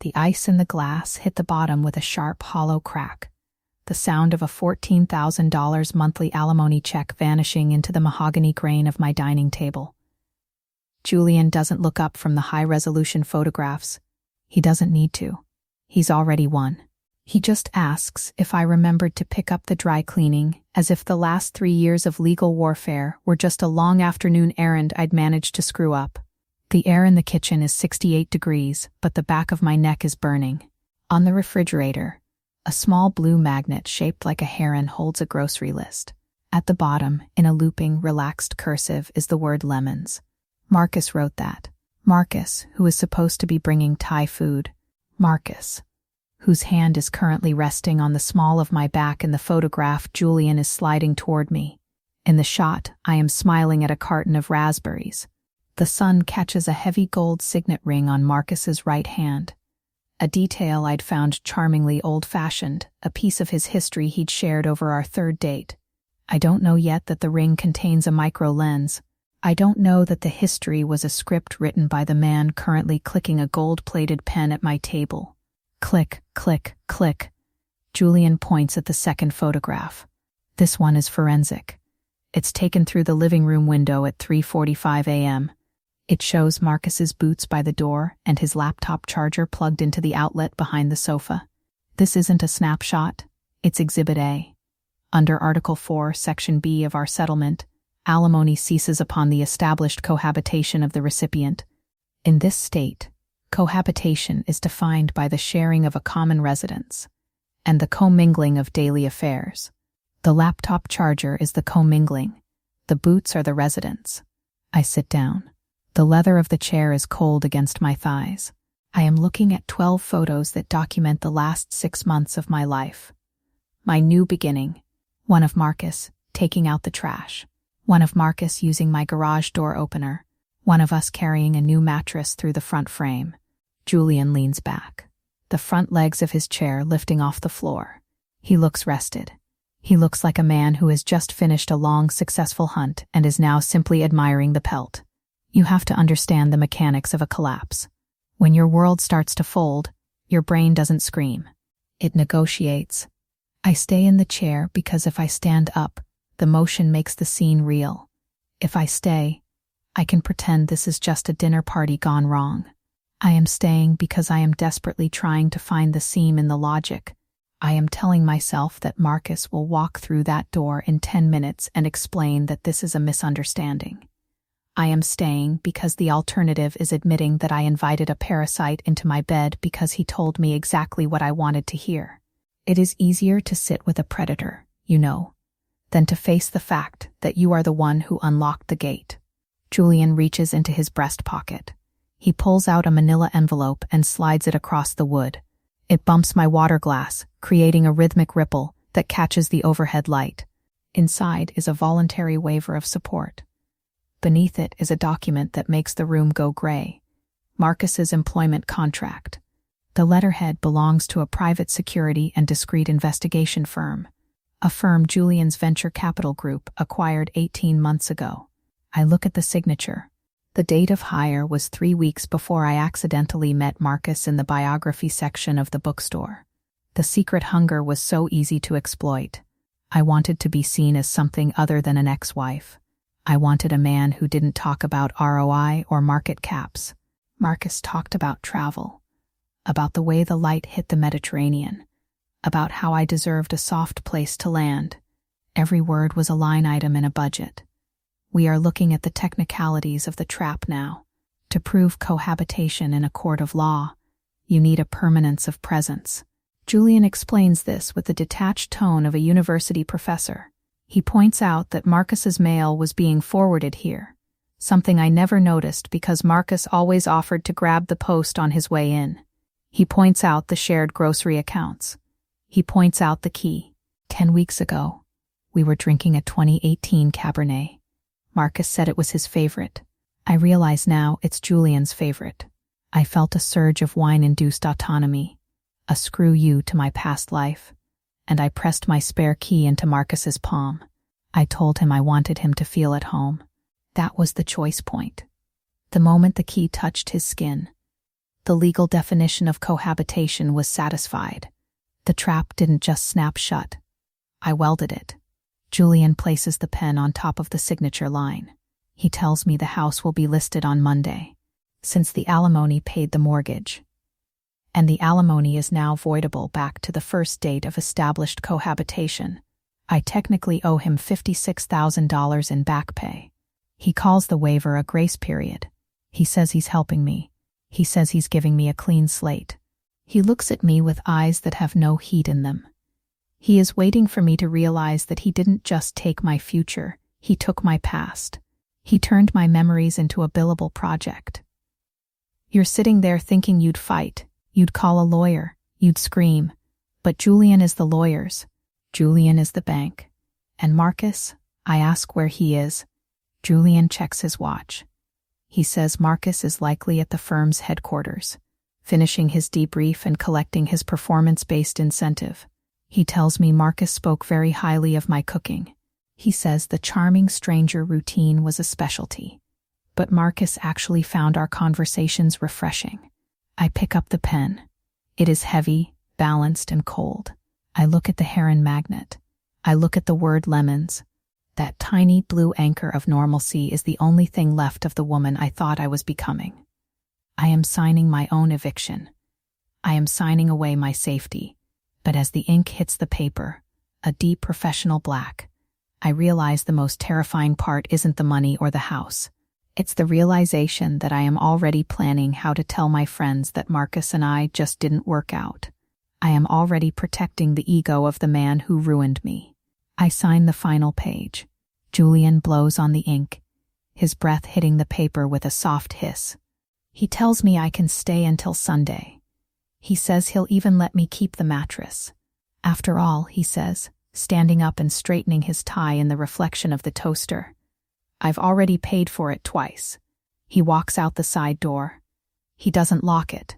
The ice in the glass hit the bottom with a sharp, hollow crack. The sound of a $14,000 monthly alimony check vanishing into the mahogany grain of my dining table. Julian doesn't look up from the high-resolution photographs. He doesn't need to. He's already won. He just asks if I remembered to pick up the dry cleaning, as if the last 3 years of legal warfare were just a long afternoon errand I'd managed to screw up. The air in the kitchen is 68 degrees, but the back of my neck is burning. On the refrigerator, a small blue magnet shaped like a heron holds a grocery list. At the bottom, in a looping, relaxed cursive, is the word lemons. Marcus wrote that. Marcus, who is supposed to be bringing Thai food. Marcus, whose hand is currently resting on the small of my back in the photograph Julian is sliding toward me. In the shot, I am smiling at a carton of raspberries. The sun catches a heavy gold signet ring on Marcus's right hand. A detail I'd found charmingly old-fashioned, a piece of his history he'd shared over our third date. I don't know yet that the ring contains a micro-lens. I don't know that the history was a script written by the man currently clicking a gold-plated pen at my table. Click, click, click. Julian points at the second photograph. This one is forensic. It's taken through the living room window at 3:45 a.m. It shows Marcus's boots by the door and his laptop charger plugged into the outlet behind the sofa. This isn't a snapshot. It's Exhibit A. Under Article 4, Section B of our settlement, alimony ceases upon the established cohabitation of the recipient. In this state, cohabitation is defined by the sharing of a common residence and the commingling of daily affairs. The laptop charger is the commingling. The boots are the residence. I sit down. The leather of the chair is cold against my thighs. I am looking at 12 photos that document the last 6 months of my life. My new beginning. One of Marcus taking out the trash. One of Marcus using my garage door opener. One of us carrying a new mattress through the front frame. Julian leans back, the front legs of his chair lifting off the floor. He looks rested. He looks like a man who has just finished a long, successful hunt and is now simply admiring the pelt. You have to understand the mechanics of a collapse. When your world starts to fold, your brain doesn't scream. It negotiates. I stay in the chair because if I stand up, the motion makes the scene real. If I stay, I can pretend this is just a dinner party gone wrong. I am staying because I am desperately trying to find the seam in the logic. I am telling myself that Marcus will walk through that door in 10 minutes and explain that this is a misunderstanding. I am staying because the alternative is admitting that I invited a parasite into my bed because he told me exactly what I wanted to hear. It is easier to sit with a predator, you know, than to face the fact that you are the one who unlocked the gate. Julian reaches into his breast pocket. He pulls out a manila envelope and slides it across the wood. It bumps my water glass, creating a rhythmic ripple that catches the overhead light. Inside is a voluntary waiver of support. Beneath it is a document that makes the room go gray. Marcus's employment contract. The letterhead belongs to a private security and discreet investigation firm, a firm Julian's venture capital group acquired 18 months ago. I look at the signature. The date of hire was 3 weeks before I accidentally met Marcus in the biography section of the bookstore. The secret hunger was so easy to exploit. I wanted to be seen as something other than an ex-wife. I wanted a man who didn't talk about ROI or market caps. Marcus talked about travel, about the way the light hit the Mediterranean, about how I deserved a soft place to land. Every word was a line item in a budget. We are looking at the technicalities of the trap now. To prove cohabitation in a court of law, you need a permanence of presence. Julian explains this with the detached tone of a university professor. He points out that Marcus's mail was being forwarded here, something I never noticed because Marcus always offered to grab the post on his way in. He points out the shared grocery accounts. He points out the key. 10 weeks ago, we were drinking a 2018 Cabernet. Marcus said it was his favorite. I realize now it's Julian's favorite. I felt a surge of wine-induced autonomy, a screw you to my past life, and I pressed my spare key into Marcus's palm. I told him I wanted him to feel at home. That was the choice point. The moment the key touched his skin, The legal definition of cohabitation was satisfied. The trap didn't just snap shut. I welded it. Julian places the pen on top of the signature line. He tells me the house will be listed on Monday, since the alimony paid the mortgage. And the alimony is now voidable back to the first date of established cohabitation. I technically owe him $56,000 in back pay. He calls the waiver a grace period. He says he's helping me. He says he's giving me a clean slate. He looks at me with eyes that have no heat in them. He is waiting for me to realize that he didn't just take my future, he took my past. He turned my memories into a billable project. You're sitting there thinking you'd fight, you'd call a lawyer, you'd scream. But Julian is the lawyers. Julian is the bank. And Marcus? I ask where he is. Julian checks his watch. He says Marcus is likely at the firm's headquarters, finishing his debrief and collecting his performance-based incentive. He tells me Marcus spoke very highly of my cooking. He says the charming stranger routine was a specialty. But Marcus actually found our conversations refreshing. I pick up the pen. It is heavy, balanced, and cold. I look at the heron magnet. I look at the word lemons. That tiny blue anchor of normalcy is the only thing left of the woman I thought I was becoming. I am signing my own eviction. I am signing away my safety. But as the ink hits the paper, a deep professional black, I realize the most terrifying part isn't the money or the house. It's the realization that I am already planning how to tell my friends that Marcus and I just didn't work out. I am already protecting the ego of the man who ruined me. I sign the final page. Julian blows on the ink, his breath hitting the paper with a soft hiss. He tells me I can stay until Sunday. He says he'll even let me keep the mattress. After all, he says, standing up and straightening his tie in the reflection of the toaster, I've already paid for it twice. He walks out the side door. He doesn't lock it.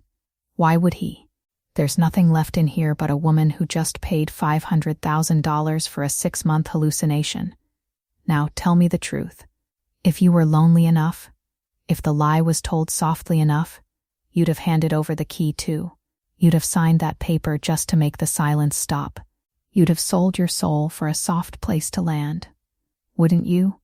Why would he? There's nothing left in here but a woman who just paid $500,000 for a 6-month hallucination. Now tell me the truth. If you were lonely enough, if the lie was told softly enough, you'd have handed over the key too. You'd have signed that paper just to make the silence stop. You'd have sold your soul for a soft place to land. Wouldn't you?